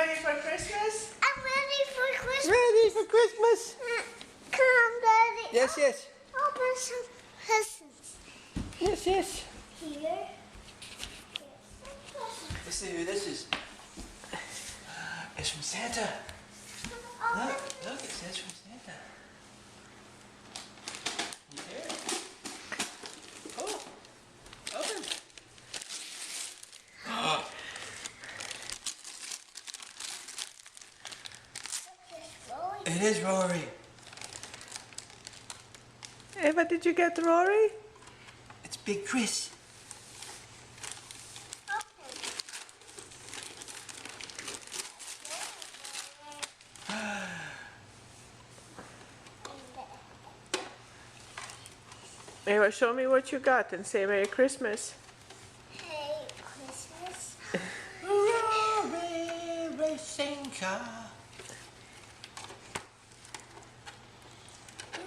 ready for Christmas? I'm ready for Christmas. Ready for Christmas? Come, Daddy. Yes, yes. Open some presents. Yes, yes. Here. Let's see who this is. It's from Santa. Look, it says from Santa. You hear it? Oh, open. It is Rory. Eva, did you get Rory? It's Big Chris. Eva, show me what you got and say Merry Christmas. Hey, Christmas. Rory racing car.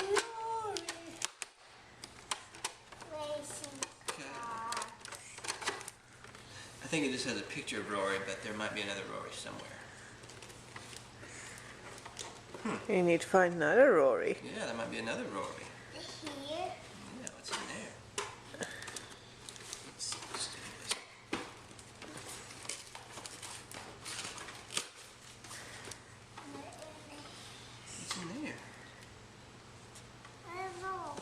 Rory. Racing car. I think it just has a picture of Rory, but there might be another Rory somewhere. You need to find another Rory. Yeah, there might be another Rory. Here. Yeah, what's in there? Let's see, let's do this. What's in there? I don't know.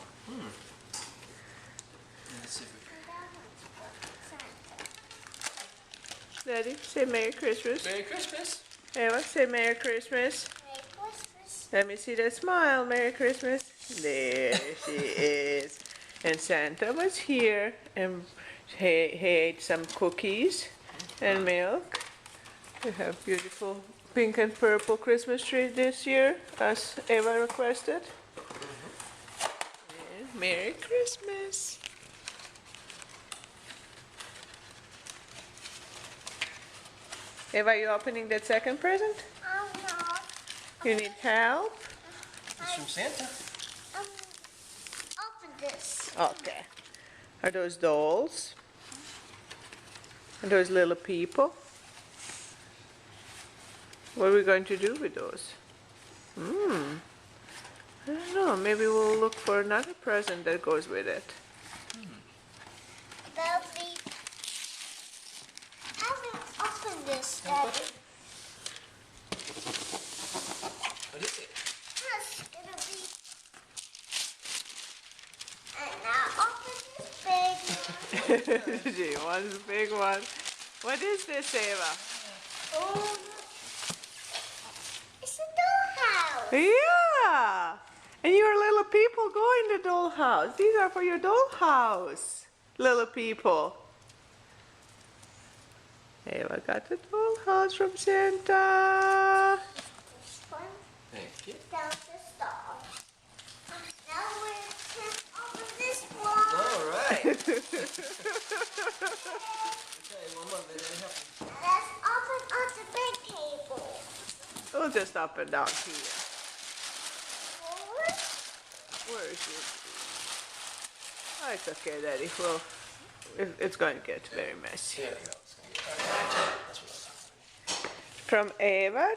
Let's see if we Daddy, say Merry Christmas. Merry Christmas. Eva, say Merry Christmas. Merry Christmas. Let me see that smile. Merry Christmas. There she is. And Santa was here and he ate some cookies and milk. We have beautiful pink and purple Christmas tree this year, as Eva requested. And Merry Christmas. Eva, you opening that second present? I'm not. You need help? It's from Santa. Open this. Okay. Are those dolls? Are those little people? What are we going to do with those? I don't know. Maybe we'll look for another present that goes with it. There'll be. I haven't opened this, Daddy. What is it? Yes, it'll be. And now open this big one. She wants a big one. What is this, Eva? Oh, it's a dollhouse. Yeah! And your little people go in the dollhouse. These are for your dollhouse, little people. Eva got the dollhouse from Santa. This one Thank you. down the stall. Now we can open this one. All right. Okay, one more minute. Help me. Let's open on the big table. We'll just up and down here. Forward. Where is it? Oh, it's okay, Daddy. Well, it's going to get very messy. There we go. That's what From Eva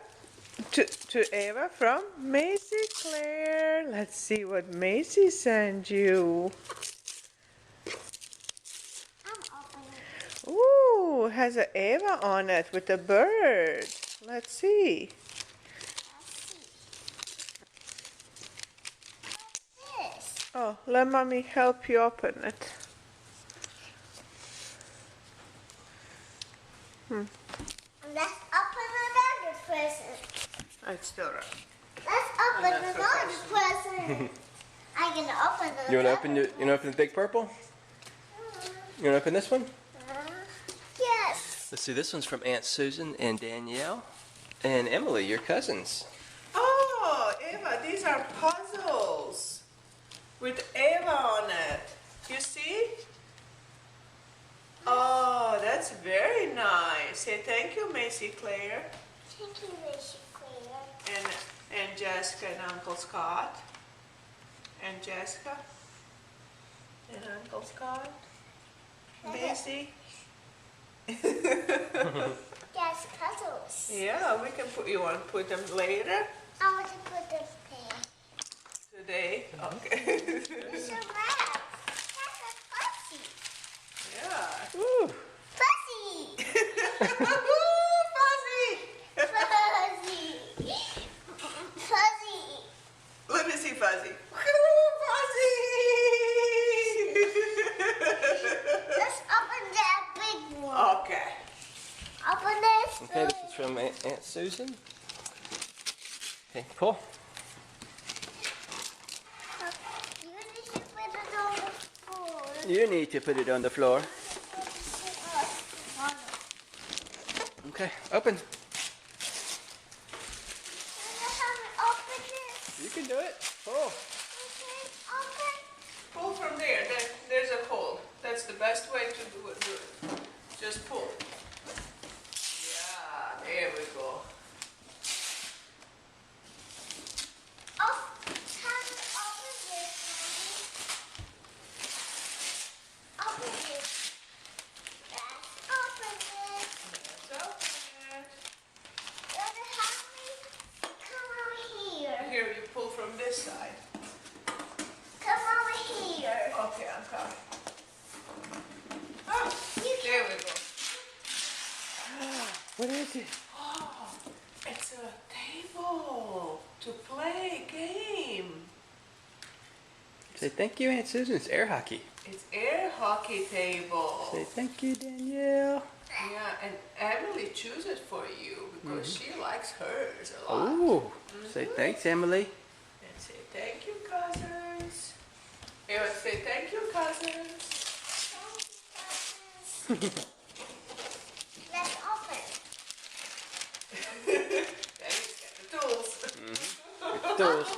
to Eva from Macy Claire. Let's see what Macy sent you. I'm opening. Ooh, has an Eva on it with a bird. Let's see. Let's see. What's this? Oh, let Mommy help you open it. And let's open another present. It's still right. Let's open another present. I'm gonna open another. You want to open the big purple? You want to open this one? Yes. Let's see. This one's from Aunt Susan and Danielle and Emily, your cousins. Oh, Eva, these are puzzles with Eva on it. You see? Oh, that's very nice. Say thank you, Macy Claire. Thank you, Miss Claire. And Jessica and Uncle Scott. And Jessica. And Uncle Scott. Macy. Yes, puzzles. toys. Yeah, we can put. You want to put them later? I want to put them there. Today? Okay. It's a rat. That's a fuzzy. Yeah. Ooh. Fuzzy. Woo, Fuzzy! Fuzzy. Fuzzy. Let me see Fuzzy. Woo, Fuzzy! Let's open that big one. Okay. Open this. Okay, this is from Aunt Susan. Okay, pull. You need to put it on the floor. You need to put it on the floor. Okay, open. Open this. You can do it. Pull. Okay, open. Pull from there. There's a hole. That's the best way to do it. Just pull. Yeah, there we go. Open this. Open this. Open this. Let's open it. Come over here. Here, you pull from this side. Come over here. Okay, I'm coming. Ah, there we go. What is it? Oh, it's a table to play a game. Say thank you, Aunt Susan. It's air hockey. It's air hockey table. Say thank you, Danielle. Yeah, and Emily chooses for you because she likes hers a lot. Oh, say thanks, Emily. And say thank you, cousins. Eva, say thank you, cousins. Let's open. Daddy's got the tools. Tools.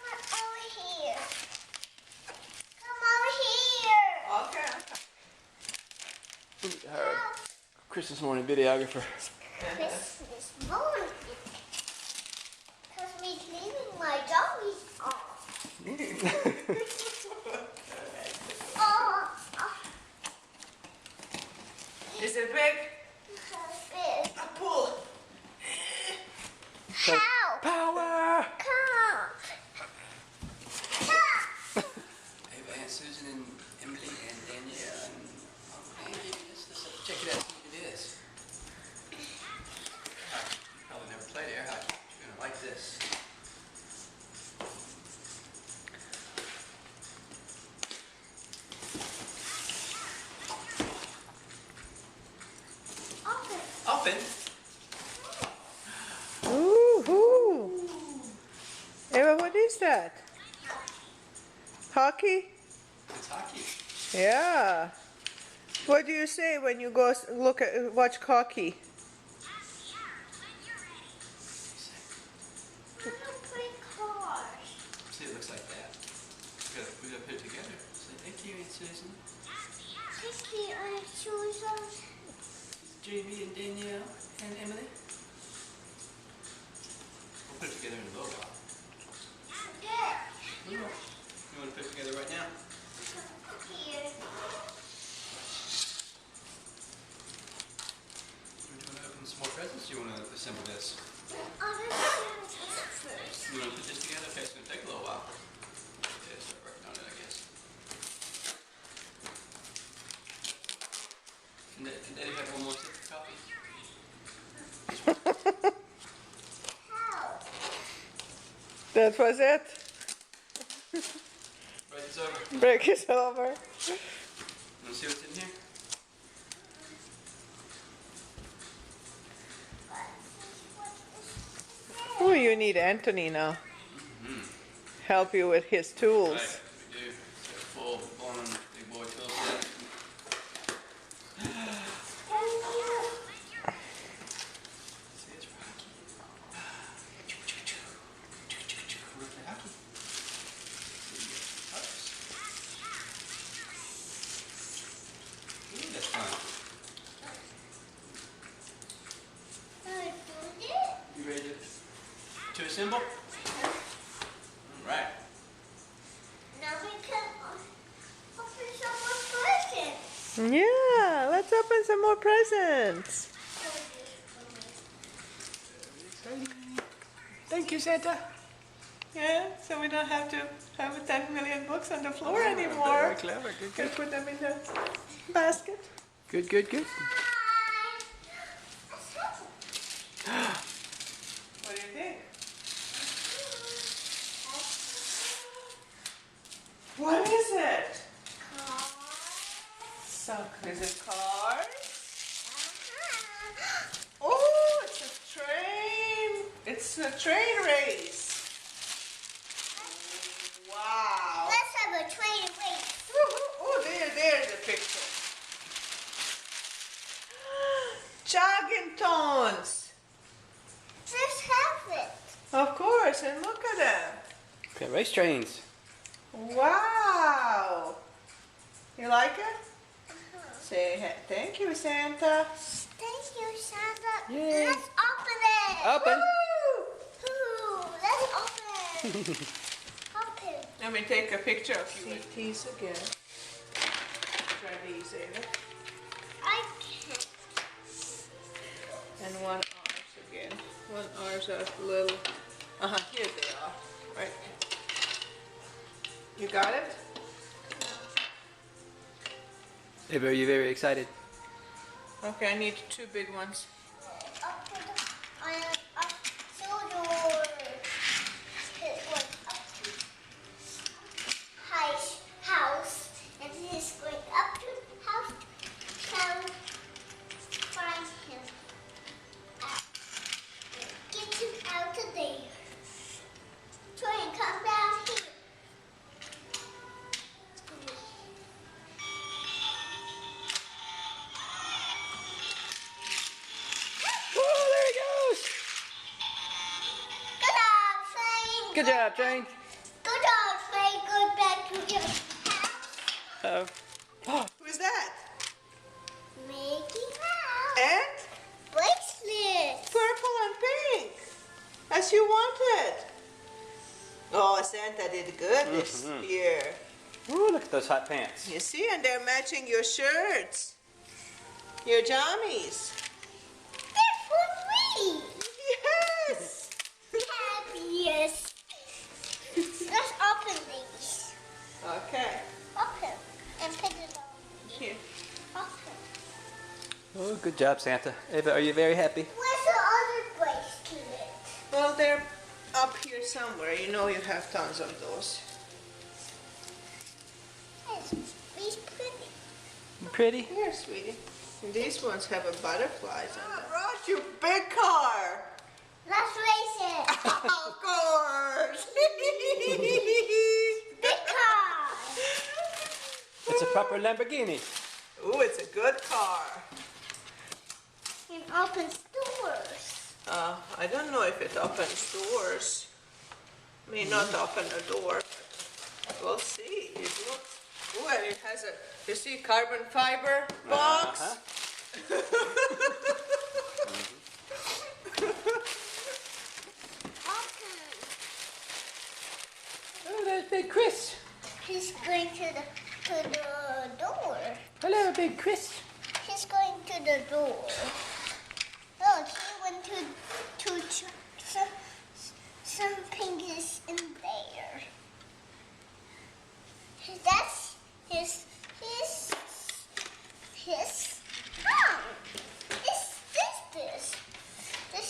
Come over here. Come over here. Okay. Her Christmas morning videographer. Christmas morning. Because we're leaving my doggies off. Oh, Is it big? big. A pull. Help! Power! Come! Help! Aunt Susan and Emily and Danielle and let's check it out. See what it is. You probably never played air hockey. You're gonna like this. Open. Open. Ooh. Eva, what is that? Hockey? It's hockey. Yeah. What do you say when you go watch hockey? Little pretty cars. See, it looks like that. We gotta put it together. Say thank you, Aunt Susan. Thank you, Aunt Susan. Jamie and Danielle and Emily. We'll put it together in a little while. There. You want to put it together right now? Here. Do you want to open some more presents? Or do you want to assemble this? Other first. You want to put this together? Okay, it's going to take a little while. Yeah, start working on it, I guess. Can Daddy have one more sip of coffee? Help. That was it. Right, it's over. Break is over. Want to see what's in here? Oh, you need Anthony now. Help you with his tools. Right, we do. It's a full-blown big boy tool set. See, it's for hockey. We're for hockey. Ooh, that's fun. You ready to assemble? All right. Now we can open some more presents. Yeah, let's open some more presents. Thank you, Santa. Yeah, so we don't have to have 10 million books on the floor Very anymore. clever. Good, Can good. put them in the basket. Good, good, good. What do you think? What is it? So, is it cars? Oh, it's a train. It's a train race. Wow. Let's have a train race. Oh, there's the picture. Joggingtons. Let's have it. Of course, and look at them. Okay, race trains. Wow. You like it? Say thank you, Santa. Thank you, Santa. Yay. Let's open it. Open. Woo! Ooh, let's open. Open. Let me take a picture of you. CTs again. Try these, Ava. I can't. And one R's again. One R's are a little. Here they are. Right. You got it? Ava, are you very excited? Okay, I need 2 big ones. Up to the, up to the door. It was up to high house, and he's going up to the house. Shall find him. Get him out of there. Try and come down here. Oh, there he goes. Good job, Shane. Good job, train. Good job, Shane. Go back to your house. Oh, Who's that? Mickey Mouse. And Bracelet. purple and pink, as you wanted. Oh, Santa did good this year. ooh, look at those hot pants. You see, and they're matching your shirts, your jammies. They're for me. Yes. Happiest. Let's open these. Okay. Open and put it on. Here. Open. Oh, good job, Santa. Ava, are you very happy? Where's the other bracelet? Well, they're up here somewhere. You know you have tons of those. It's pretty. Pretty? Here, sweetie. And these ones have a butterflies on them. Ross, you big car. Let's race it. Of course. Big car. It's a proper Lamborghini. Ooh, it's a good car. And opens doors. I don't know if it opens doors. May not open a door, but we'll see. It looks. Ooh, and it has a. You see, carbon fiber box. Open. Oh, there's Big Chris. He's going to the door. Hello, Big Chris. He's going to the door. Look, he went to something is in there. That's his. This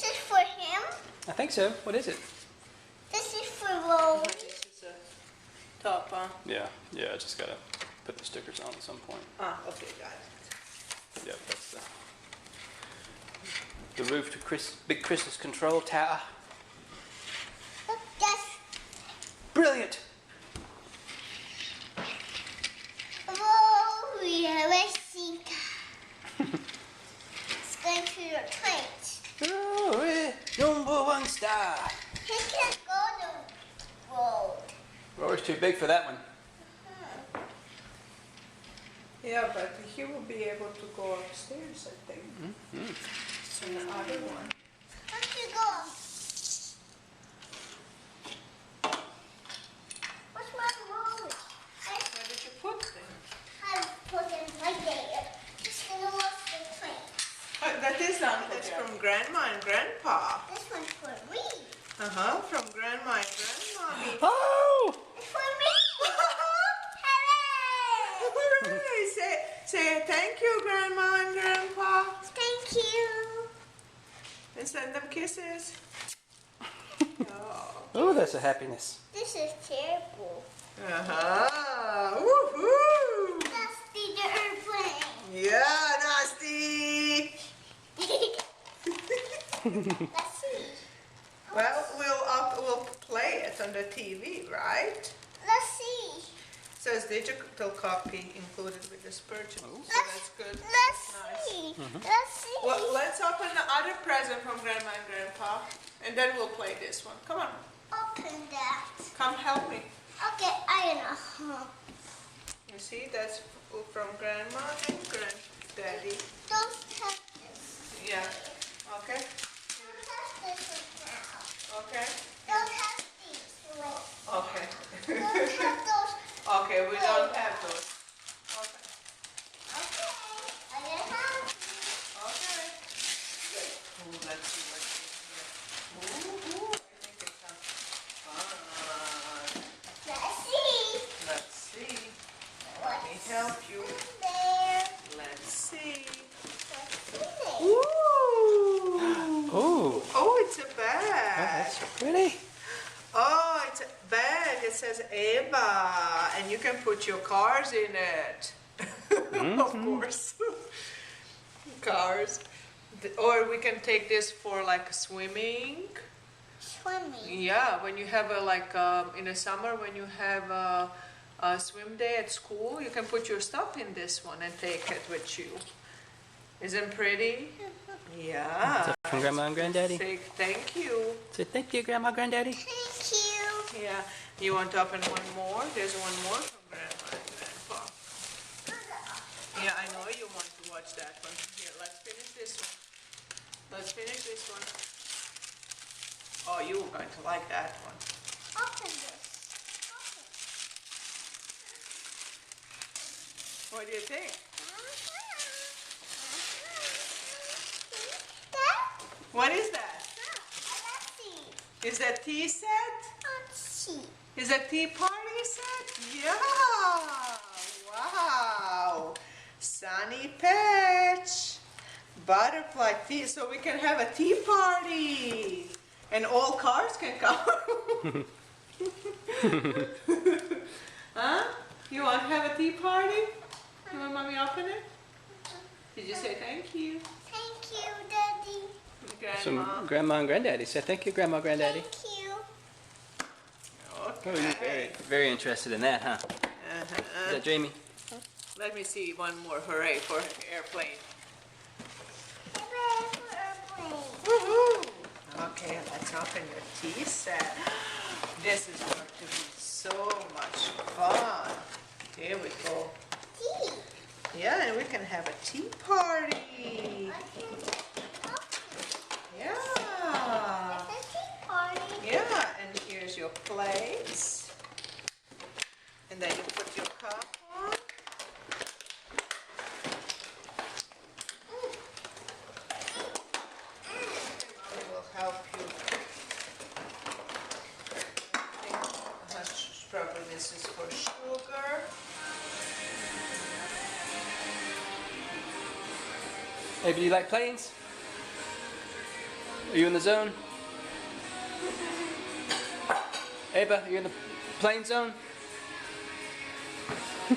is for him. I think so. What is it? This is for Rose. This is a top, huh? Yeah, I just gotta put the stickers on at some point. Okay, got it. Yep, that's the roof to Big Chris's control tower. Look, that's Brilliant! Maria Racing. It's going to your trains. Oh, #1 star. He can't go the road. Roar's too big for that one. Yeah, but he will be able to go upstairs, I think. And the other one. Where'd you go? What's my road? Where did you put them? I put it right there. Just gonna watch the train. That is on the That's from Grandma and Grandpa. This one's for me. Uh-huh, from Grandma and Grandmommy. Oh! It's for me. Hooray! Hooray! Say thank you, Grandma and Grandpa. Thank you. And send them kisses. Oh. Oh, that's a happiness. This is terrible. Uh-huh. Woohoo! Dusty the airplane. Yeah, Dusty. Let's see. Well, we'll play it on the TV, right? Let's see. It says digital copy included with this purchase. So that's good. Let's Nice. see. Let's see. Well, let's open the other present from Grandma and Grandpa, and then we'll play this one. Come on, Open that. come help me. Okay, I know. You see, that's from Grandma and Granddaddy. Don't touch this. Yeah. Okay. Don't touch this now. Okay. Don't touch these. Wait. Okay. Don't touch those. Okay, we don't have those. Okay. Okay. I don't have these. Okay. Ooh, let's see what's in here. Ooh, I think it's some fun. Let's see. Let's see. Let What's me help you. there? Let's see. What's in it? Ooh. Oh, Oh, it's a oh, bag. that's so pretty. Oh, it's a bag. It says Eva, and you can put your cars in it. Of course. Cars. Or we can take this for like swimming. Swimming. Yeah, when you have in the summer when you have a swim day at school, you can put your stuff in this one and take it with you. Isn't pretty? Yeah. From Grandma and Granddaddy. Say thank you. Say thank you, Grandma, Granddaddy. Thank you. Yeah. You want to open one more? There's one more from Grandma and Grandpa. Yeah, I know you want to watch that one. Here, let's finish this one. Let's finish this one. Oh, you're going to like that one. Open this. What do you think? That? What is that? Let's see. Is that tea set? Let's see. Is that tea party set? Yeah! Wow! Sunny Patch! Butterfly tea, so we can have a tea party! And all cars can come. Huh? You want to have a tea party? You want mommy open it? Did you say thank you? Thank you, Daddy. Grandma. So Grandma and Granddaddy. Say thank you, Grandma, Granddaddy. Thank you. Oh, you're Okay. very interested in that, huh? Is that Jamie? Let me see one more. Hooray for airplane. Hooray for airplane. Woohoo! Okay, let's open the tea set. This is going to be so much fun. Here we go. Tea. Yeah, and we can have a tea party. Yeah. It's a tea party. Yeah, and here's your plates. And then you put your cup on. I will help you. I think probably this is for sugar. Hey, do you like planes? Are you in the zone? Ava, are you in the plane zone?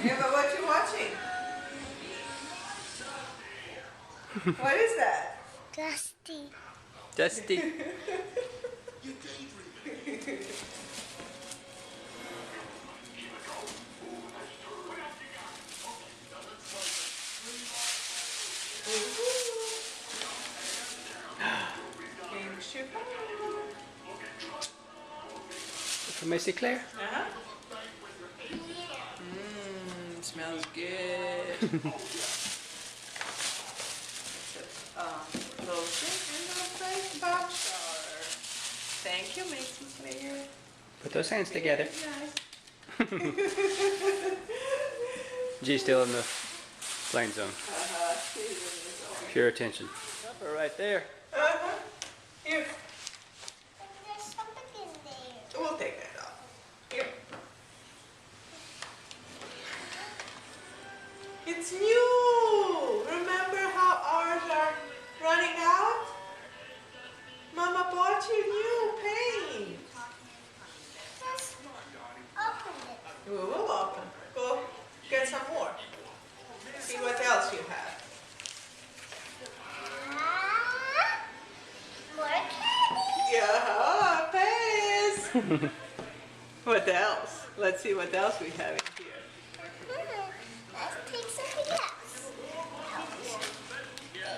Yeah, but what you watching? What is that? Dusty. Dusty. Pink sugar. From Macy Claire. Uh-huh. Smells good. Lotion and a fresh box shower. Thank you, Macy Claire. Put those hands together. Nice. G's still in the plane zone. Uh-huh. Pure attention. Upper right there. Here, There's something in there. we'll take that off. Here. It's new! Remember how ours are running out? Mama bought you new paint. Just open it. We will open. Go get some more. See what else you have. Ah, more candy. Yeah, Pace. What else? Let's see what else we have in here. Let's take something else.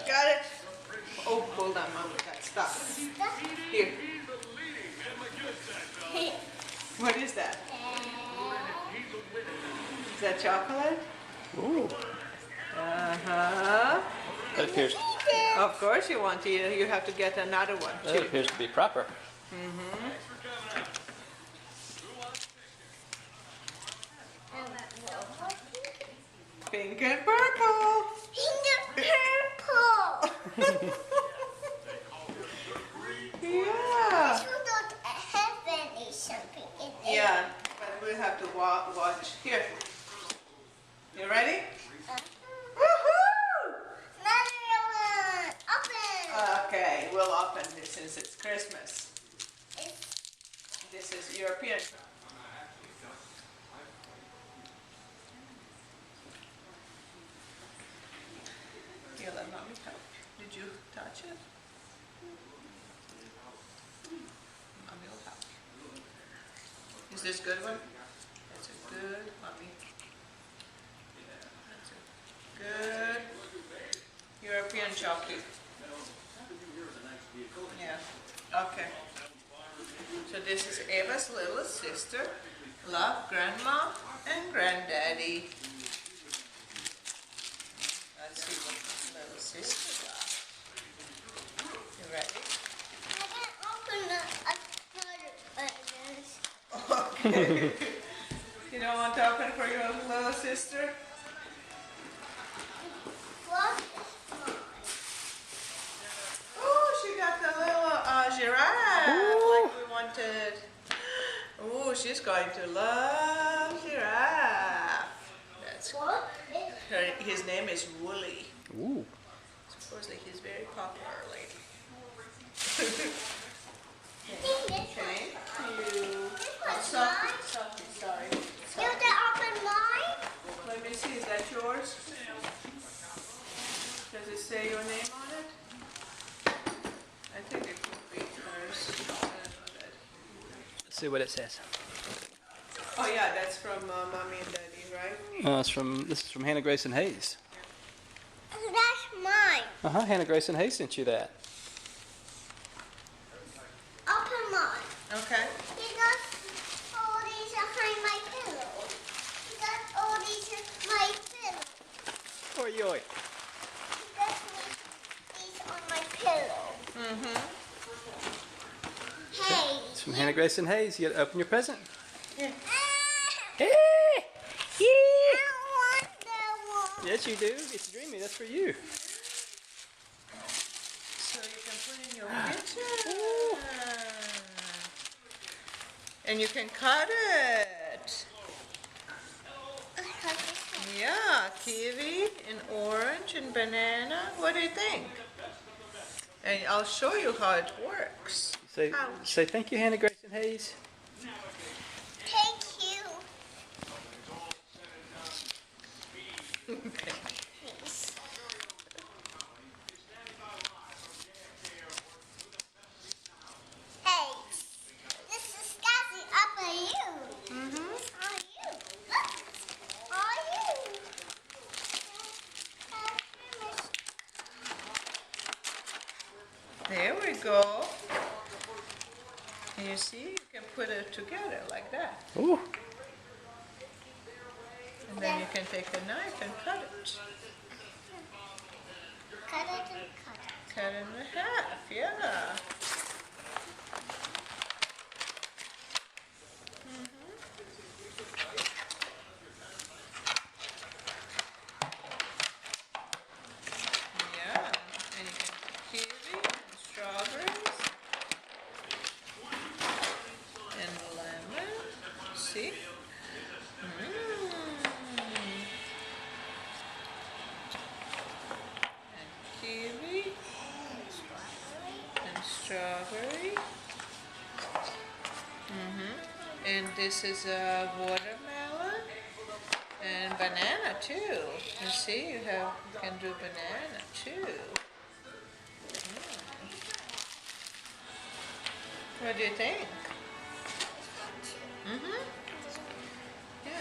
Got it? Oh, hold on, Mom. We got stuff. Here. What is that? Is that chocolate? Ooh. Uh-huh. That appears, Of course you want to eat it. You have to get another one that too. appears to be proper. Pink and purple. Purple. Yeah. You don't have any something in there. Yeah, but we'll have to watch. Here. You ready? Woohoo! Another one. Open. Okay, we'll open this since it's Christmas. It's This is European. Here, let mommy help. Did you touch it? Mommy will help. Is this good one? That's a good, mommy. That's a good European chocolate. Yeah, okay. So this is Eva's little sister. Love Grandma and Granddaddy. Let's see what this little sister got. You ready? I can open a Okay. You don't want to open for your little sister? What? Oh, she got the little giraffe like we wanted. Oh, she's going to love giraffe. That's What? his name is Wooly. Ooh. Supposedly he's very popular lately. Okay. You. Sophie, sorry. You can open mine? Let me see, is that yours? Does it say your name on it? I think it could be hers. I don't know that. Let's see what it says. Oh yeah, that's from Mommy and Daddy, right? This is from Hannah Grayson Hayes. That's mine. Hannah Grayson Hayes sent you that. Open mine. Okay. He got all these behind my pillow. He got all these in my pillow. Oi, oi. He got these on my pillow. Hey. It's from Hannah Grayson Hayes. You gotta open your present. Yeah. Hey! I don't want that one. Yes, you do. It's dreamy. That's for you. So you can put in your kitchen. And you can cut it. Yeah, kiwi and orange and banana. What do you think? And I'll show you how it works. Say, Ouch. say thank you, Hannah Grayson Hayes. Thank you. Please. Hey, this is Scotty up on you. On you. Look. On you. There we go. And you see, you can put it together like that. Ooh. And then you can take a knife and cut it. Cut it and cut it. Cut it in half, yeah. this is a watermelon and banana too. You see, you can do banana too. What do you think? Mm-hmm. Yeah.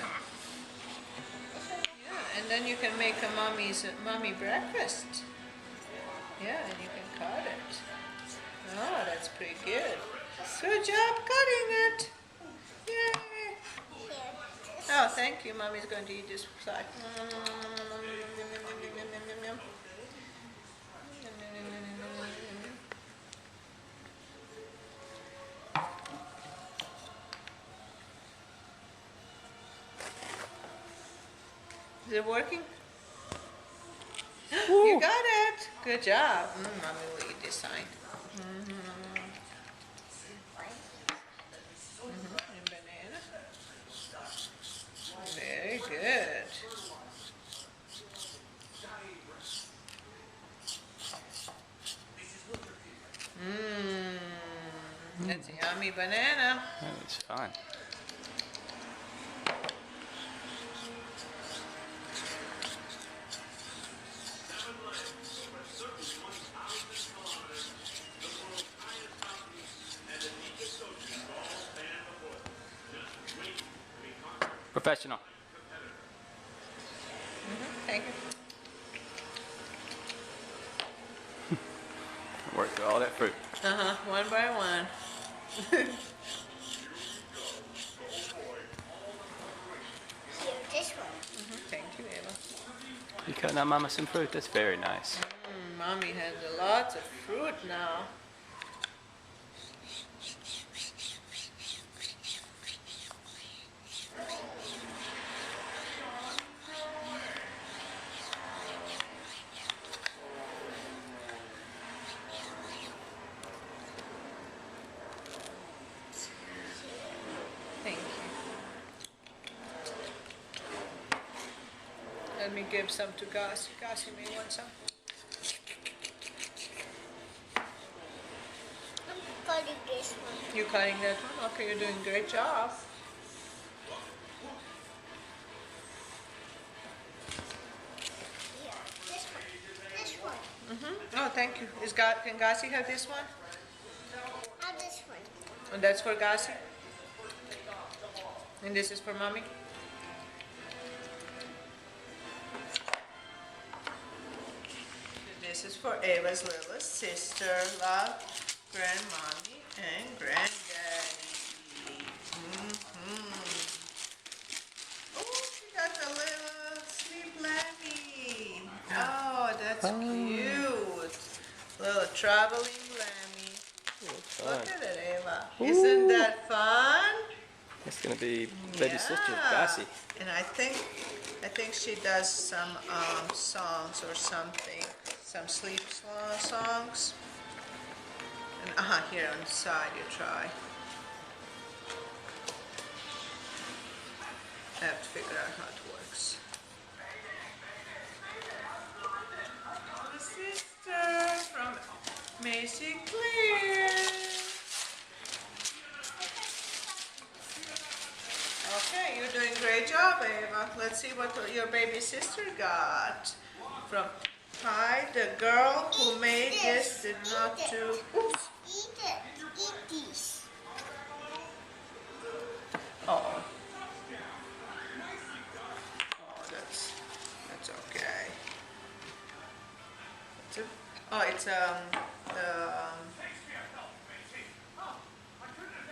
Yeah, and then you can make a mommy breakfast. Yeah, and you can cut it. Oh, that's pretty good. Good job cutting it. Yay. Oh, thank you. Mommy's going to eat this side. Is it working? You got it. Good job. Mommy will eat this side. And banana. Very good. That's a yummy banana. That was fun. Professional. Thank you. Work through all that fruit. One by one. Here, this one. Thank you, Eva. You cutting out Mama some fruit? That's very nice. Mommy has lots of fruit now. Thank you. Let me give some to Gus. Gus, you may want some. I'm cutting this one. You cutting that one? Okay, you're doing a great job. Here, this one. This one. Oh, thank you. Can Gussie have this one? Have this one. And that's for Gussie? And this is for Mommy? This is for Ava's little sister. Love, Grandmommy and Granddaddy. Oh, she got the little sleep lammy. Oh, that's cute. Little traveling lammy. Fun. Look at it, Ava. Isn't that fun? That's gonna be baby sister, Yeah. Gussie. And I think she does some songs or something, some sleep songs. And here on the side you try. I have to figure out how it works. The sister from Macy Clear. Okay, you're doing a great job, Ava. Let's see what your baby sister got. From Hi, the girl who made this did not do. Oops. Eat it. Eat these. Oh. Oh, that's okay.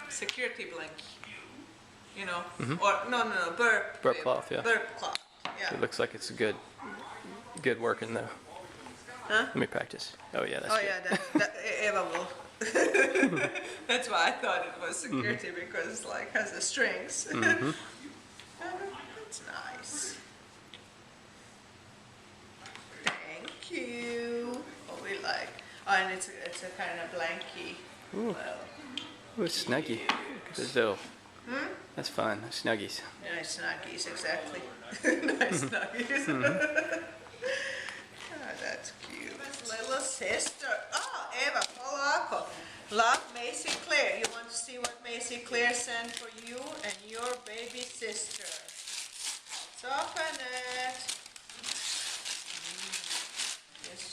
It's security blanket. You know, or no, burp. Burp cloth, yeah. Burp cloth. Yeah. It looks like it's good working though. Huh? Let me practice. Oh yeah, that's Oh good. yeah, that Eva will. That's why I thought it was security because like has the strings. It's nice. Thank you. What we like. Oh, and it's a kind of blankie. Ooh. Well, Ooh, snuggie. Look at this little. That's fun. Snuggies. nice snuggies, exactly. Nice snuggies. Oh, that's cute. Little sister. Oh, Eva Polaco. Love Macy Claire. You want to see what Macy Claire sent for you and your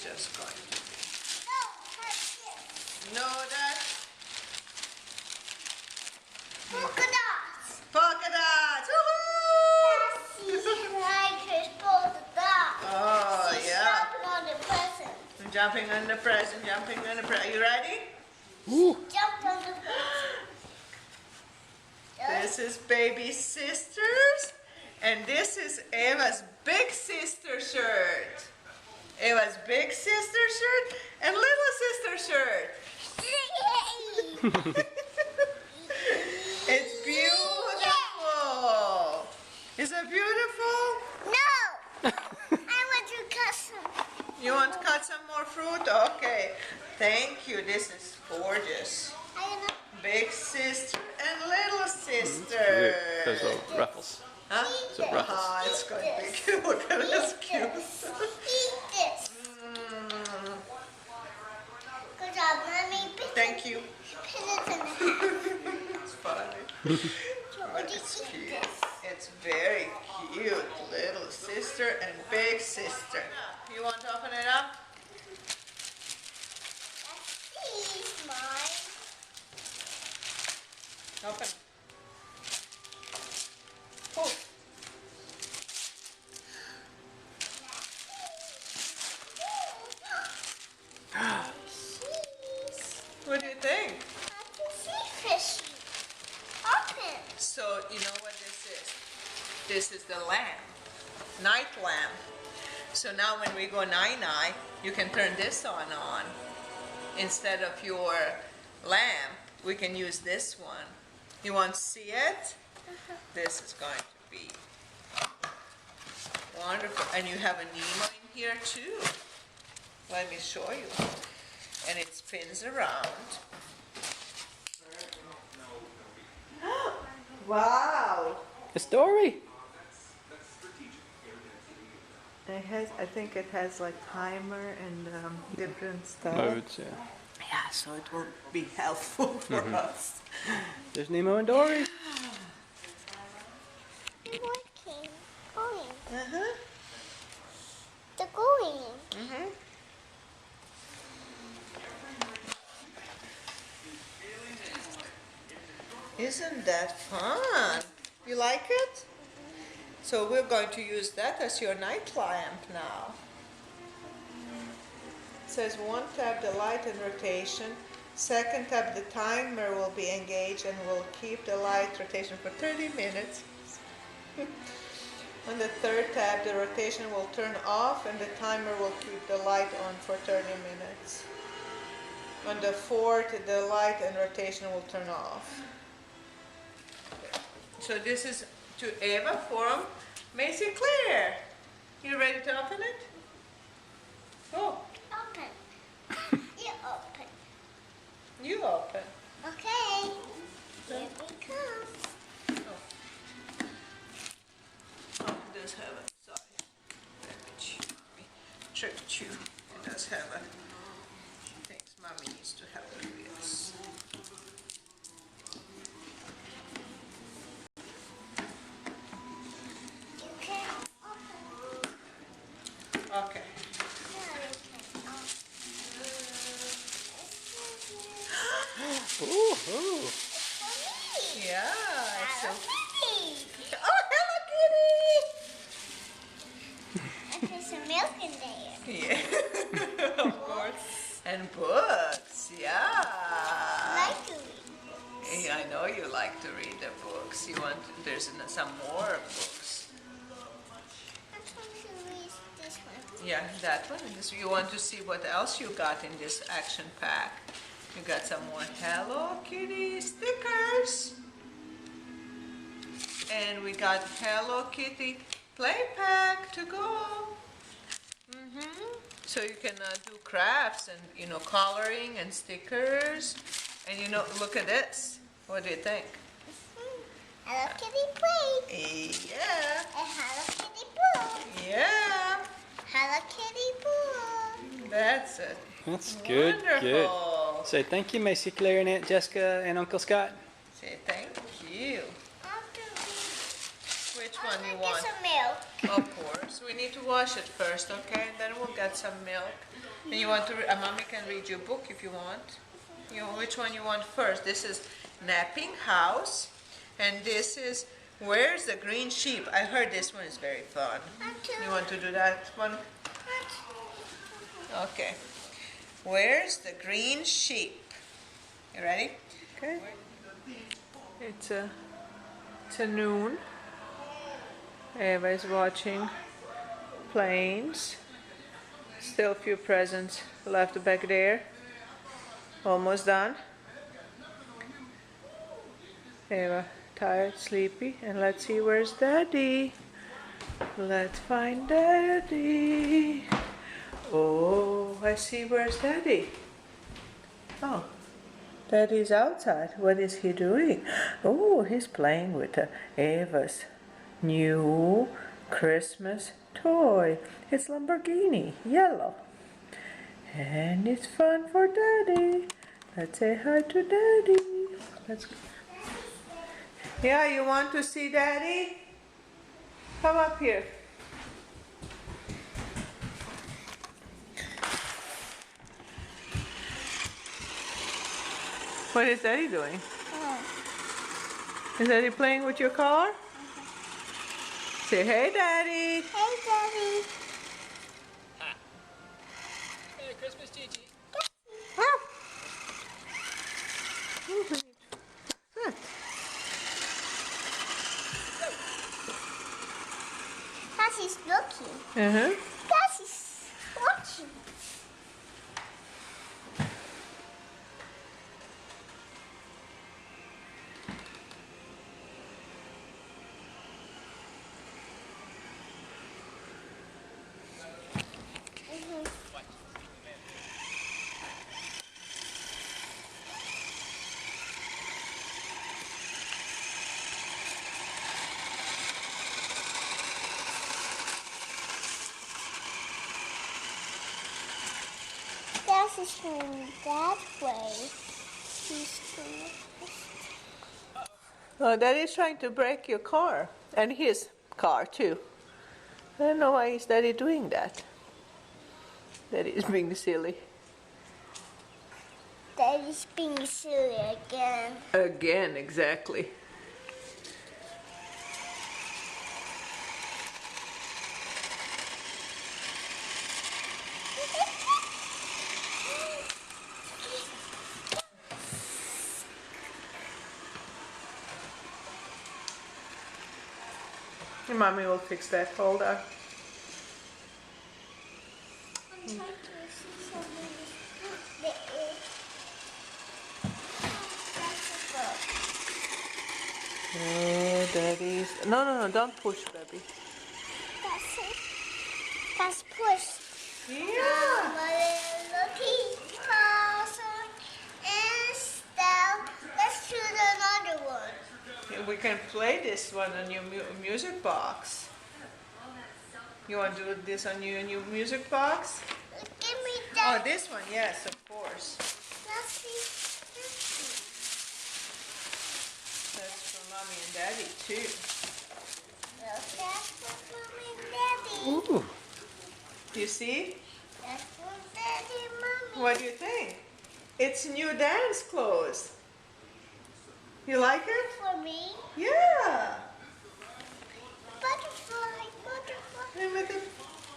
just going to be. No, that's it. No, that Polka dots. polka dots. Woohoo! She likes her polka dots. Oh, She's yeah. jumping on the present. I'm jumping on the present, jumping on the present. You ready? Ooh. Jump on the present. This is baby sisters, and this is Eva's big sister shirt. Eva's big sister shirt and little sister shirt. It's beautiful. Is it beautiful? No! I want to cut some. You want to cut some more fruit? Okay. Thank you. This is gorgeous. I don't know. Big sister and little Cute. sister. Those little ruffles. Huh? Eat So this. ruffles. Oh, it's going to be cute. Look at this Eat cute. this. Eat this. Mm, Good job, Mommy. thank you. Put it in the hat. It's funny. Would you It's eat cute. this? It's very cute. Little sister and big sister. You want to open it up? That's mine. Open. Oh. What do you think? Fishy. Open. So you know what this is? This is the lamp, night lamp. So now when we go night-night, you can turn this on. Instead of your lamp, we can use this one. You want to see it? This is going to be wonderful. And you have a Nemo in here too. Let me show you. And it spins around. Wow! It's Dory. It has, I think it has like timer and different stuff. Modes, yeah. Yeah, so it will be helpful for us. There's Nemo and Dory. Working. Going. Uh-huh. The going. Mm-hmm. Isn't that fun? You like it? So we're going to use that as your night lamp now. It says one tap the light in rotation, second tap the timer will be engaged and will keep the light rotation for 30 minutes. On the third tap the rotation will turn off and the timer will keep the light on for 30 minutes. On the fourth the light and rotation will turn off. So this is to Eva from Macy Claire. You ready to open it? Oh, Open. You open. you open. Okay. Here we come. Oh, it does have a, sorry. Let me tricked you. It does have a, things mommy needs to help you with. You can open. Okay. Now you can open. Ooh, ooh. It's for me. Yeah. It's Hello a, Kitty. oh, hello And there's some milk in there. kitty! Yeah, of course. And books, yeah. I like to read. Yeah, I know you like to read the books. You want, there's some more books. I'm trying to read this one. Yeah, that one. And this, you want to see what else you got in this action pack. You got some more Hello Kitty stickers. And we got Hello Kitty play pack to go. So you can do crafts and, you know, coloring and stickers. And you know, look at this. What do you think? Hello Kitty play. Yeah. And Hello Kitty boo. Yeah. Hello Kitty boo. That's it. That's good, good. Wonderful. Say thank you, Macy Claire and Aunt Jessica and Uncle Scott. Say thank you. Which one you There's want? some milk. Of course. We need to wash it first, okay? And then we'll get some milk. And you want to, mommy can read you a book if you want. Which one you want first? This is Napping House. And this is Where's the Green Sheep? I heard this one is very fun. You want to do that one? Okay. Where's the Green Sheep? You ready? Okay. It's a noon. Eva is watching planes. Still a few presents left back there. Almost done. Eva, tired, sleepy, and let's see where's Daddy. Let's find Daddy. Oh, I see where's Daddy. Oh, Daddy's outside. What is he doing? Oh, he's playing with Eva's new Christmas toy. It's Lamborghini, yellow. And it's fun for Daddy. Let's say hi to Daddy. Let's go. Yeah, you want to see Daddy? Come up here. What is Daddy doing? Is Daddy playing with your car? Say, hey, Daddy. Hey, Daddy. Merry Christmas, Gigi. Daddy's looking. Uh-huh. Daddy's watching. Daddy's going that way. He's going. Oh, Daddy's trying to break your car. And his car, too. I don't know why is Daddy doing that. Daddy's being silly. Daddy's being silly again. Again, exactly. Your mommy will fix that. Hold on. I'm trying to see something. Oh, Daddy's. No, no, no, don't push, baby. That's it. That's push. Yeah. Looking closer and stuff. Let's choose another one. We can play this one on your music box. You want to do this on your new music box? Give me Oh, that. this one, yes, of course. Let's see. That's for Mommy and Daddy, too. That's for Mommy and Daddy. Ooh. You see? That's for Daddy and Mommy. What do you think? It's new dance clothes. You like it? For me. Yeah. Butterfly, butterfly. And with it,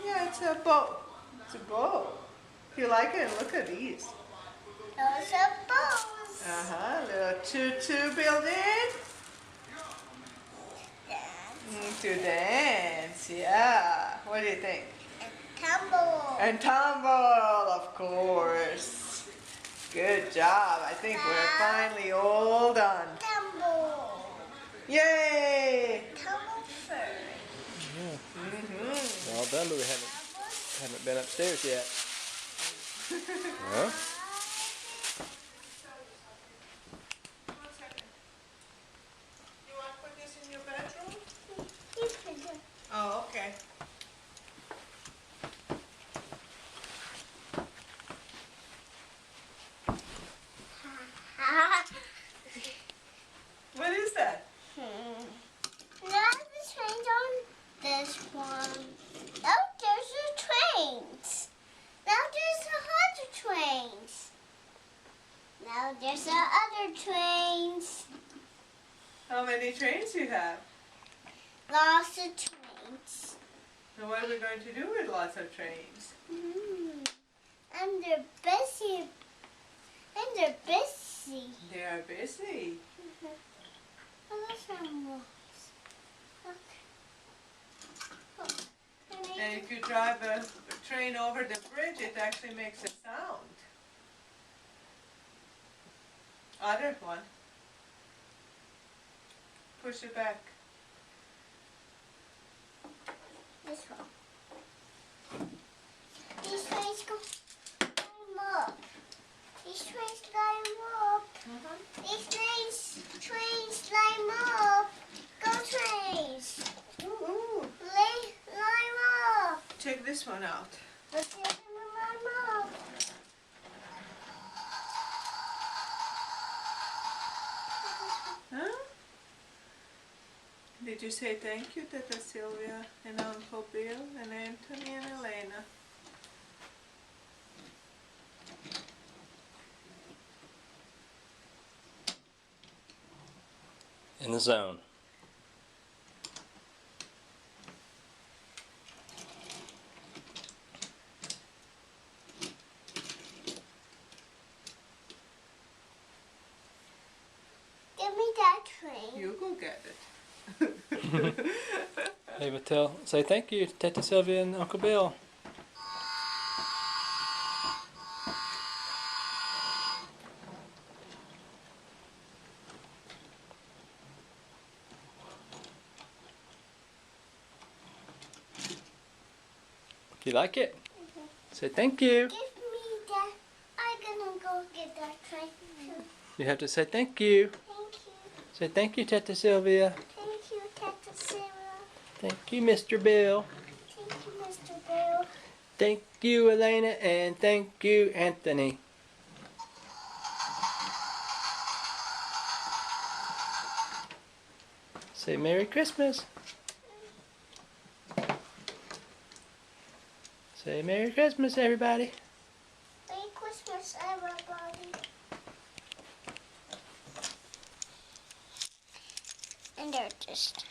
yeah, it's a bow. It's a bow. You like it? Look at these. Those are bows. Uh-huh, little tutu building. Dance To dance, yeah. What do you think? and tumble. And tumble, of course. Good job. I think we're finally all done. Tumble. Yay! Tumble first. We're all done, but we haven't been upstairs yet. Huh? One second. You want to put this in your bedroom? You can do. Oh, okay. What is that? Now let's change on this one. Oh, there's other trains. How many trains you have? Lots of trains. And what are we going to do with lots of trains? And they're busy. And they're busy. They are busy. Oh, those are more. Okay. And if you drive a train over the bridge, it actually makes a sound. Other one. Push it back. This one. These trains go climb up. These trains climb up. These trains climb up. Go trains. Ooh. Climb up. Check this one out. Let's see them climb up. Huh? Did you say thank you, Tata Sylvia and Uncle Bill and Anthony and Elena? In the zone. Give me that train. You go get it. Hey, but say thank you to Teta Sylvia and Uncle Bill. Do you like it? Say thank you. Give me that. I'm gonna go get that train too. You have to say thank you. Thank you. Say thank you, Teta Sylvia. Thank you, Tata Sarah. Thank you, Mr. Bill. Thank you, Mr. Bill. Thank you, Elena, and thank you, Anthony. Say Merry Christmas. Say Merry Christmas, everybody. Merry Christmas, everybody. And they're just